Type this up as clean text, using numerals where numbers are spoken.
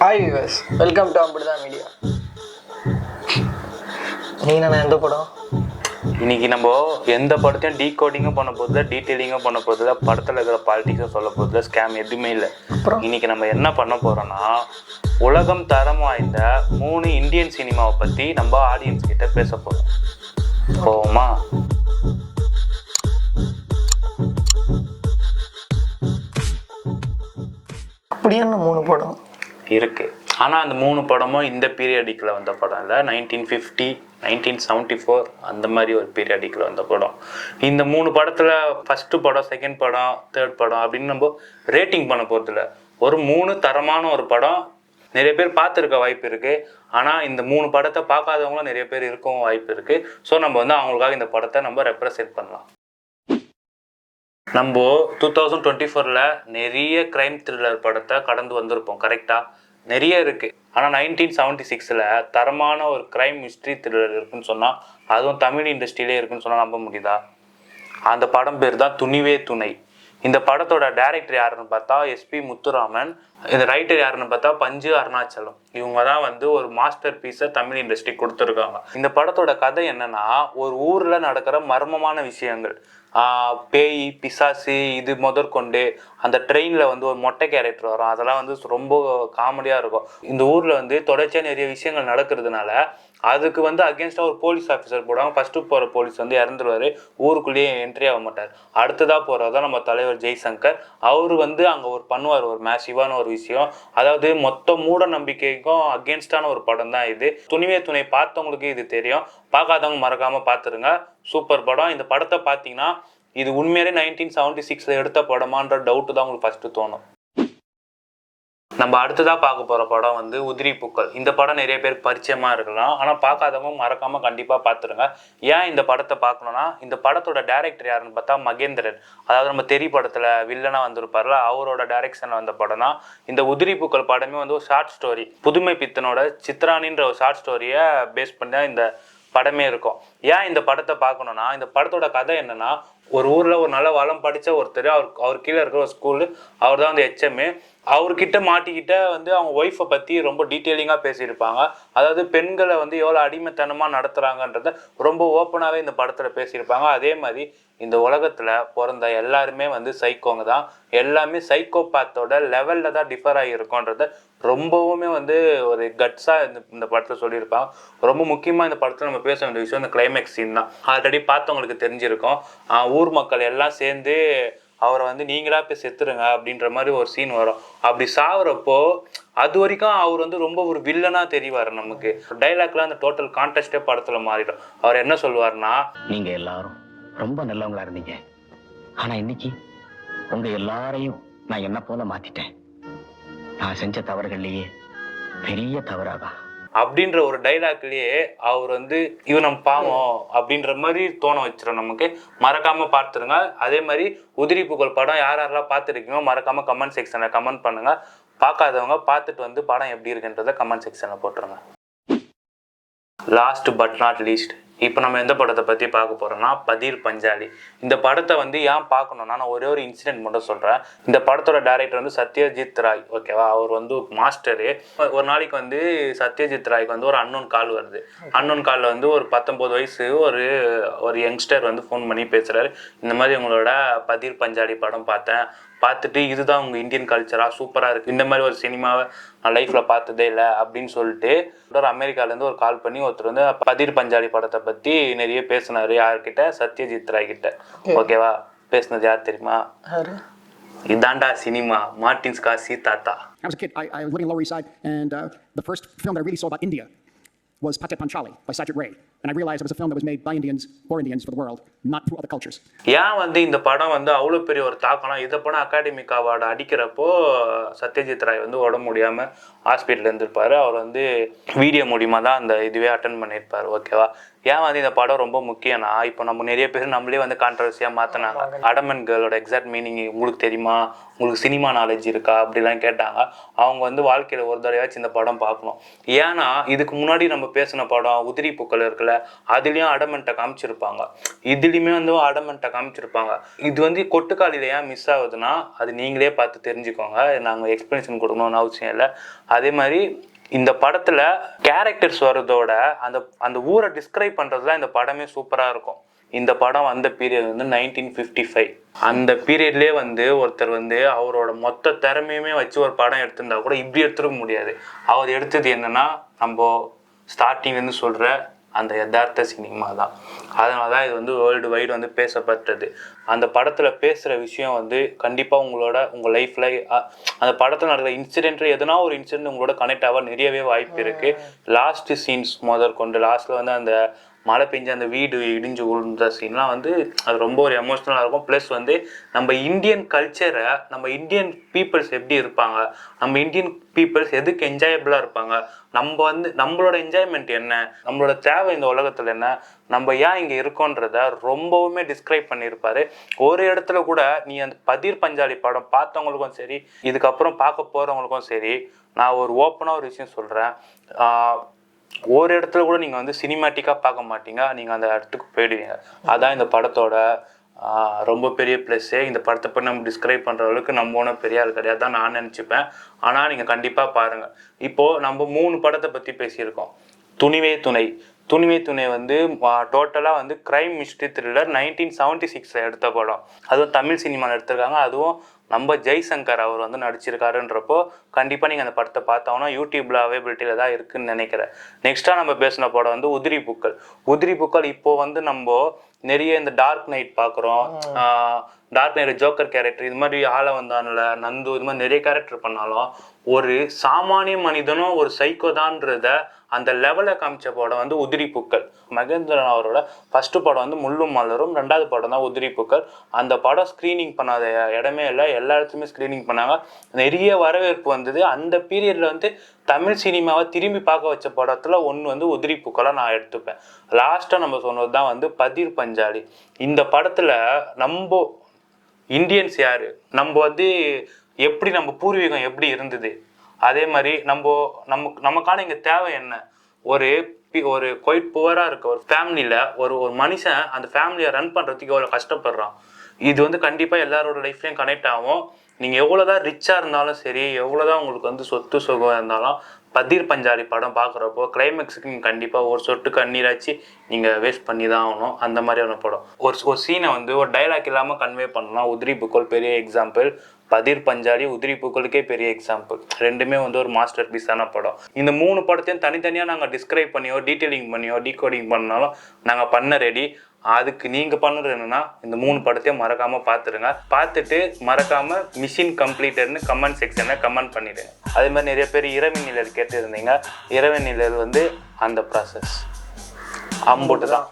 Hi viewers, welcome to அம்பிடுதான் media. நீங்கள் நான் எந்த படம் இன்னைக்கு நம்ம எந்த படத்தையும் டீகோடிங்கும் பண்ண போதில்லை, டீட்டெயிலிங்கும் பண்ண போதில்லை, படத்தில் இருக்கிற பாலிட்டிக்ஸும் சொல்ல போதில்லை, ஸ்கேம் எதுவுமே இல்லை. இன்னைக்கு நம்ம என்ன பண்ண போகிறோன்னா, உலகம் தரம் வாய்ந்த 3 இந்தியன் சினிமாவை பற்றி நம்ம ஆடியன்ஸ் கிட்ட பேச போகிறோம். போவோமா? அப்படியான 3 படம் இருக்குது. ஆனால் அந்த 3 படமும் இந்த பீரியடிக்கில் வந்த படம் இல்லை. 1950, 1974 அந்த மாதிரி ஒரு பீரியடிக்கில் வந்த படம். இந்த 3 படத்தில் ஃபஸ்ட்டு படம், செகண்ட் படம், தேர்ட் படம் அப்படின்னு நம்ம ரேட்டிங் பண்ண போகிறதில்ல. ஒரு 3 தரமான ஒரு படம் நிறைய பேர் பார்த்துருக்க வாய்ப்பு இருக்குது. ஆனால் இந்த 3 படத்தை பார்க்காதவங்களும் நிறைய பேர் இருக்கவும் வாய்ப்பு இருக்குது. ஸோ நம்ம வந்து அவங்களுக்காக இந்த படத்தை நம்ம ரெப்ரசென்ட் பண்ணலாம். நம்ம 2024 நிறைய க்ரைம் த்ரில்லர் படத்தை கடந்து வந்திருப்போம், கரெக்டாக? நிறைய இருக்குது. ஆனால் 1976 தரமான ஒரு க்ரைம் மிஸ்ட்ரி த்ரில்லர் இருக்குன்னு சொன்னால், அதுவும் தமிழ் இண்டஸ்ட்ரியிலே இருக்குன்னு சொன்னால் நம்ப முடியுதா? அந்த படம் பேர் தான் துணிவே துணை. இந்த படத்தோட டைரக்டர் யாருன்னு பார்த்தா எஸ்பி முத்துராமன். இந்த ரைட்டர் யாருன்னு பார்த்தா பஞ்சு அருணாச்சலம். இவங்க தான் வந்து ஒரு மாஸ்டர் பீஸை தமிழ் இண்டஸ்ட்ரி கொடுத்துருக்காங்க. இந்த படத்தோட கதை என்னன்னா, ஒரு ஊரில் நடக்கிற மர்மமான விஷயங்கள், பேய், பிசாசு, இது முதற்கொண்டு அந்த ட்ரெயினில் வந்து ஒரு மொட்டை கேரக்டர் வரும். அதெல்லாம் வந்து ரொம்ப காமெடியாக இருக்கும். இந்த ஊரில் வந்து தொடர்ச்சியாக நிறைய விஷயங்கள் நடக்கிறதுனால அதுக்கு வந்து அகேன்ஸ்டாக ஒரு போலீஸ் ஆஃபீஸர் போடுவாங்க. ஃபஸ்ட்டு போகிற போலீஸ் வந்து இறந்துருவார், ஊருக்குள்ளேயே என்ட்ரி ஆக மாட்டார். அடுத்ததாக போகிறது தான் நம்ம தலைவர் ஜெய்சங்கர். அவர் வந்து அங்கே ஒரு பண்ணுவார், ஒரு மேசிவான ஒரு விஷயம். அதாவது மொத்த மூட நம்பிக்கைக்கும் அகேன்ஸ்டான ஒரு படம் தான் இது. துணிவே துணை பார்த்தவங்களுக்கு இது தெரியும், பார்க்காதவங்க மறக்காமல் பார்த்துருங்க. சூப்பர் படம். இந்த படத்தை பார்த்தீங்கன்னா இது உண்மையிலே 1976 எடுத்த படமான்ற டவுட்டு தான் உங்களுக்கு ஃபஸ்ட்டு தோணும். நம்ம அடுத்ததாக பார்க்க போகிற படம் வந்து உதிரி பூக்கள். இந்த படம் நிறைய பேர் பரிச்சயமாக இருக்கலாம், ஆனால் பார்க்காதவங்க மறக்காமல் கண்டிப்பாக பார்த்துருங்க. ஏன் இந்த படத்தை பார்க்கணுன்னா, இந்த படத்தோட டைரக்டர் யாருன்னு பார்த்தா மகேந்திரன். அதாவது நம்ம தெரி படத்தில் வில்லனாக வந்திருப்பார்ல, அவரோட டைரக்ஷனில் வந்த படம் தான் இந்த உதிரி பூக்கள் படமே. வந்து ஒரு ஷார்ட் ஸ்டோரி, புதுமை பித்தனோட சித்ராணின்ற ஒரு ஷார்ட் ஸ்டோரியை பேஸ் பண்ணி தான் இந்த படமே இருக்கும். ஏன் இந்த படத்தை பார்க்கணுன்னா, இந்த படத்தோட கதை என்னன்னா, ஒரு ஊரில் ஒரு நல்ல வளம் படித்த ஒருத்தர், அவர் கீழே இருக்கிற ஒரு ஸ்கூலு, அவர் தான் வந்து HM. அவர்கிட்ட மாட்டிக்கிட்ட வந்து அவங்க ஒய்ஃபை பற்றி ரொம்ப டீட்டெயிலிங்காக பேசியிருப்பாங்க. அதாவது பெண்களை வந்து எவ்வளோ அடிமைத்தனமாக நடத்துகிறாங்கன்றத ரொம்ப ஓப்பனாகவே இந்த படத்தில் பேசியிருப்பாங்க. அதே மாதிரி இந்த உலகத்தில் பிறந்த எல்லாருமே வந்து சைக்கோங்க தான். எல்லாமே சைக்கோபாத்தோட லெவலில் தான் டிஃபர் ஆகியிருக்கோன்றத ரொம்பவுமே வந்து ஒரு கட்ஸாக இந்த படத்தில் சொல்லியிருப்பாங்க. ரொம்ப முக்கியமாக இந்த படத்தில் நம்ம பேச வேண்டிய விஷயம் இந்த கிளைமேக்ஸ் சீன் தான். ஆல்ரெடி பார்த்தவங்களுக்கு தெரிஞ்சிருக்கும். ஊர் மக்கள் எல்லாம் சேர்ந்து அவரை வந்து நீங்களா போய் செத்துருங்க அப்படின்ற மாதிரி ஒரு சீன் வரும். அப்படி சாகுறப்போ அது வரைக்கும் அவர் வந்து ரொம்ப ஒரு வில்லனா தெரிவார் நமக்கு. டைலாக்லாம் அந்த டோட்டல் கான்டெஸ்டே படத்துல மாறிடும். அவர் என்ன சொல்லுவார்னா, நீங்க எல்லாரும் ரொம்ப நல்லவங்களா இருந்தீங்க, ஆனா இன்னைக்கு உங்க எல்லாரையும் நான் என்ன போல மாத்திட்டேன். நான் செஞ்ச தவறுகள்லயே பெரிய தவறாதான் அப்படின்ற ஒரு டைலாக்லயே அவர் வந்து இவன் பாவம் அப்படின்ற மாதிரி தோண வச்சிடும் நமக்கு. மறக்காம பார்த்துருங்க. அதே மாதிரி உதிரி பூக்கள் படம் யாரெல்லாம் பார்த்துருக்கீங்களோ மறக்காம கமெண்ட் செக்ஷன்ல கமெண்ட் பண்ணுங்க. பார்க்காதவங்க பார்த்துட்டு வந்து படம் எப்படி இருக்குன்றத கமெண்ட் செக்ஷன்ல போட்டுருங்க. லாஸ்ட் பட் நாட் லீஸ்ட், இப்போ நம்ம எந்த படத்தை பற்றி பார்க்க போகிறோம்னா பதீர் பஞ்சாலி. இந்த படத்தை வந்து ஏன் பார்க்கணுன்னா, நான் ஒரே ஒரு இன்சிடென்ட் மட்டும் சொல்கிறேன். இந்த படத்தோட டைரக்டர் வந்து சத்யஜித் ராய், ஓகேவா? அவர் வந்து மாஸ்டரு. ஒரு நாளைக்கு வந்து சத்யஜித் ராய்க்கு வந்து ஒரு அன்னோன் கால் வருது. அன்னோன் காலில் வந்து ஒரு 19 வயசு ஒரு யங்ஸ்டர் வந்து ஃபோன் பண்ணி பேசுகிறாரு. இந்த மாதிரி உங்களோட பதீர் பஞ்சாலி படம் பார்த்துட்டு இதுதான் உங்கள் இந்தியன் கல்ச்சராக சூப்பராக இருக்குது, இந்த மாதிரி ஒரு சினிமாவை நான் லைஃப்பில் பார்த்ததே இல்லை அப்படின்னு சொல்லிட்டு ஒரு அமெரிக்காலேருந்து ஒரு கால் பண்ணி ஒருத்தர் வந்து பதீர் பஞ்சாலி படத்தை பற்றி நிறைய பேசினார். யார்கிட்ட? சத்யஜித் ராய் கிட்ட. ஓகேவா? பேசினது யார் தெரியுமா? இதாண்டா சினிமா, மார்ட்டின் ஸ்கார்சி தாத்தா. I was a kid. I was living on the Lower East Side, and the first film that I really saw about India was Pathet Panchali by Sajid Ray. And I realized it was a film that was made by Indians for Indians for the world, not through other cultures. ஏன் வந்து இந்த படம் வந்து அவ்வளோ பெரிய ஒரு தாக்கம்னா, இதை படம் அகாடமிக் அவார்டு அடிக்கிறப்போ சத்யஜித் ராய் வந்து உடம்பு முடியாமல் ஹாஸ்பிட்டலில் இருந்திருப்பார். அவர் வந்து வீடியோ மூலியமாக தான் அந்த இதுவே அட்டன் பண்ணியிருப்பார். ஓகேவா? ஏன் வந்து இந்த படம் ரொம்ப முக்கியம்னா, இப்போ நம்ம நிறைய பேர் நம்மளே வந்து கான்ட்ரவர்சியாக மாற்றினாங்க. அடமன் கேர்ளோட எக்ஸாக்ட் மீனிங் உங்களுக்கு தெரியுமா, உங்களுக்கு சினிமா நாலேஜ் இருக்கா அப்படிலாம் கேட்டாங்க. அவங்க வந்து வாழ்க்கையில் ஒரு தடவையாச்சும் இந்த படம் பார்க்கணும். ஏன்னா இதுக்கு முன்னாடி நம்ம பேசின படம் உதிரி பூக்கள் இருக்குல்ல, இருக்குல்ல, அதுலேயும் அடமெண்ட்டை காமிச்சிருப்பாங்க, இதுலேயுமே வந்து அடமெண்ட்டை காமிச்சிருப்பாங்க. இது வந்து கொட்டுக்காலியில் ஏன் மிஸ் ஆகுதுன்னா அது நீங்களே பார்த்து தெரிஞ்சுக்கோங்க, நாங்கள் எக்ஸ்ப்ளனேஷன் கொடுக்கணும்னு அவசியம் இல்லை. அதே மாதிரி இந்த படத்தில் கேரக்டர்ஸ் வர்றதோட அந்த ஊரை டிஸ்கிரைப் பண்ணுறதுலாம் இந்த படமே சூப்பராக இருக்கும். இந்த படம் வந்த பீரியட் வந்து 1955. அந்த பீரியட்லேயே வந்து ஒருத்தர் வந்து அவரோட மொத்த திறமையுமே வச்சு ஒரு படம் எடுத்திருந்தா கூட இப்படி எடுத்துருக்க முடியாது. அவர் எடுத்தது என்னன்னா நம்ம ஸ்டார்டிங்லேருந்து சொல்கிற அந்த யதார்த்த சினிமா தான். அதனால தான் இது வந்து வேர்ல்டு வைடு வந்து பேசப்பட்டது. அந்த படத்தில் பேசுகிற விஷயம் வந்து கண்டிப்பாக உங்கள் லைஃப்பில் அந்த படத்தில் நடக்கிற இன்சிடென்ட்டில் எதனா ஒரு இன்சிடென்ட் உங்களோட கனெக்ட் ஆக நிறையவே வாய்ப்பு இருக்குது. லாஸ்ட் சீன்ஸ் முதற்கொண்டு லாஸ்ட்டில் வந்து அந்த மழை பெஞ்சு அந்த வீடு இடிஞ்சு விழுந்த சீன்லாம் வந்து அது ரொம்ப ஒரு எமோஷ்னலாக இருக்கும். ப்ளஸ் வந்து நம்ம இந்தியன் கல்ச்சரை, நம்ம இந்தியன் பீப்புள்ஸ் எப்படி இருப்பாங்க, நம்ம இந்தியன் பீப்புள்ஸ் எதுக்கு என்ஜாயபிளாக இருப்பாங்க, நம்ம வந்து நம்மளோட என்ஜாய்மெண்ட் என்ன, நம்மளோட தேவை இந்த உலகத்தில் என்ன, நம்ம ஏன் இங்கே இருக்கோன்றத ரொம்பவுமே டிஸ்கிரைப் பண்ணியிருப்பாரு. ஒரு இடத்துல கூட நீ அந்த பதீர் பஞ்சாலி படம் பார்த்தவங்களுக்கும் சரி, இதுக்கப்புறம் பார்க்க போகிறவங்களுக்கும் சரி, நான் ஒரு ஓப்பனாக ஒரு விஷயம் சொல்கிறேன், ஒரு இடத்துல கூட நீங்கள் வந்து சினிமேட்டிக்காக பார்க்க மாட்டீங்க, நீங்கள் அந்த இடத்துக்கு போயிடுவீங்க. அதான் இந்த படத்தோட ரொம்ப பெரிய ப்ளஸ்ஸே. இந்த படத்தை போய் நம்ம டிஸ்கிரைப் பண்ணுற அளவுக்கு நம்ம ஒன்றும் பெரிய ஆள் கிடையாது தான் நான் நினச்சிப்பேன். ஆனால் நீங்கள் கண்டிப்பாக பாருங்கள். இப்போது நம்ம 3 படத்தை பற்றி பேசியிருக்கோம். துணிவே துணை. துணிவே துணை வந்து டோட்டலாக வந்து கிரைம் மிஸ்ட்ரி த்ரில்லர் 1976 எடுத்த படம். அதுவும் தமிழ் சினிமாவில் எடுத்திருக்காங்க. அதுவும் நம்ம ஜெய்சங்கர் அவர் வந்து நடிச்சிருக்காருன்றப்போ கண்டிப்பாக நீங்கள் அந்த படத்தை பார்த்தாங்கன்னா யூடியூப்பில் அவைபிலிட்டியில் தான் இருக்குதுன்னு நினைக்கிறேன். நெக்ஸ்ட்டாக நம்ம பேசின படம் வந்து உதிரி பூக்கள். உதிரி பூக்கள் இப்போது வந்து நம்ம நிறைய இந்த டார்க் நைட் பார்க்குறோம், டார்க் நைட் ஜோக்கர் கேரக்டர், இது மாதிரி ஆள வந்தான்ல நந்து, இது மாதிரி நிறைய கேரக்டர் பண்ணாலும் ஒரு சாமானிய மனிதனும் ஒரு சைக்கோதான்றத அந்த லெவலை காமிச்ச படம் வந்து உதிரி பூக்கள். மகேந்திரன் அவரோட ஃபர்ஸ்ட் படம் வந்து முள்ளும் மலரும், 2வது படம் தான் உதிரி பூக்கள். அந்த படம் ஸ்க்ரீனிங் பண்ணாத இடமே இல்லை, எல்லா இடத்துலையுமே ஸ்க்ரீனிங் பண்ணாங்க, நிறைய வரவேற்பு வந்தது. அந்த பீரியடில் வந்து தமிழ் சினிமாவை திரும்பி பார்க்க வச்ச படத்தில் ஒன்று வந்து உதிரி பூக்களை நான் எடுத்துப்பேன். லாஸ்ட்டாக நம்ம சொன்னது தான் வந்து பதீர் பஞ்சாலி. இந்த படத்தில் நம்ம இந்தியன்ஸ் யார், நம்ம வந்து எப்படி நம்ம பூர்வீகம் எப்படி இருந்தது, அதே மாதிரி நமக்கான இங்கே தேவை என்ன, ஒரு குவைட் புவராக இருக்க ஒரு ஃபேமிலியில் ஒரு மனுஷன் அந்த ஃபேமிலியை ரன் பண்ணுறதுக்கு எவ்வளோ கஷ்டப்படுறான். இது வந்து கண்டிப்பாக எல்லாரோட லைஃப்லையும் கனெக்ட் ஆகும். நீங்கள் எவ்வளோதான் ரிச்சாக இருந்தாலும் சரி, எவ்வளோதான் உங்களுக்கு வந்து சொத்து சுகம் இருந்தாலும் பதீர் பஞ்சாலி படம் பார்க்குறப்போ கிளைமேக்ஸுக்கு நீங்கள் கண்டிப்பாக ஒரு சொட்டு கண்ணீராச்சு நீங்கள் வேஸ்ட் பண்ணி தான் ஆகணும். அந்த மாதிரியான படம். ஒரு சீனை வந்து ஒரு டைலாக் இல்லாமல் கன்வே பண்ணலாம். உதிரி பூக்கள் பெரிய எக்ஸாம்பிள், பதீர் பஞ்சாலி உதிரி பூக்களுக்கே பெரிய எக்ஸாம்பிள். ரெண்டுமே வந்து ஒரு மாஸ்டர் பீஸான படம். இந்த 3 படத்தையும் தனித்தனியாக நாங்கள் டிஸ்கிரைப் பண்ணியோ டீட்டெயிலிங் பண்ணியோ டீகோடிங் பண்ணாலும் நாங்கள் பண்ண ரெடி. அதுக்கு நீங்கள் பண்ணுறது என்னென்னா இந்த 3 படத்தையும் மறக்காமல் பார்த்துருங்க. பார்த்துட்டு மறக்காமல் மிஷின் கம்ப்ளீட்டட்னு கமெண்ட் செக்ஷனில் கமெண்ட் பண்ணிவிடுங்க. அதே மாதிரி நிறைய பேர் இரவின் நிழல் கேட்டு இருந்தீங்க. இரவின் நிழல் வந்து அந்த ப்ராசஸ் அம்போட்டு தான்.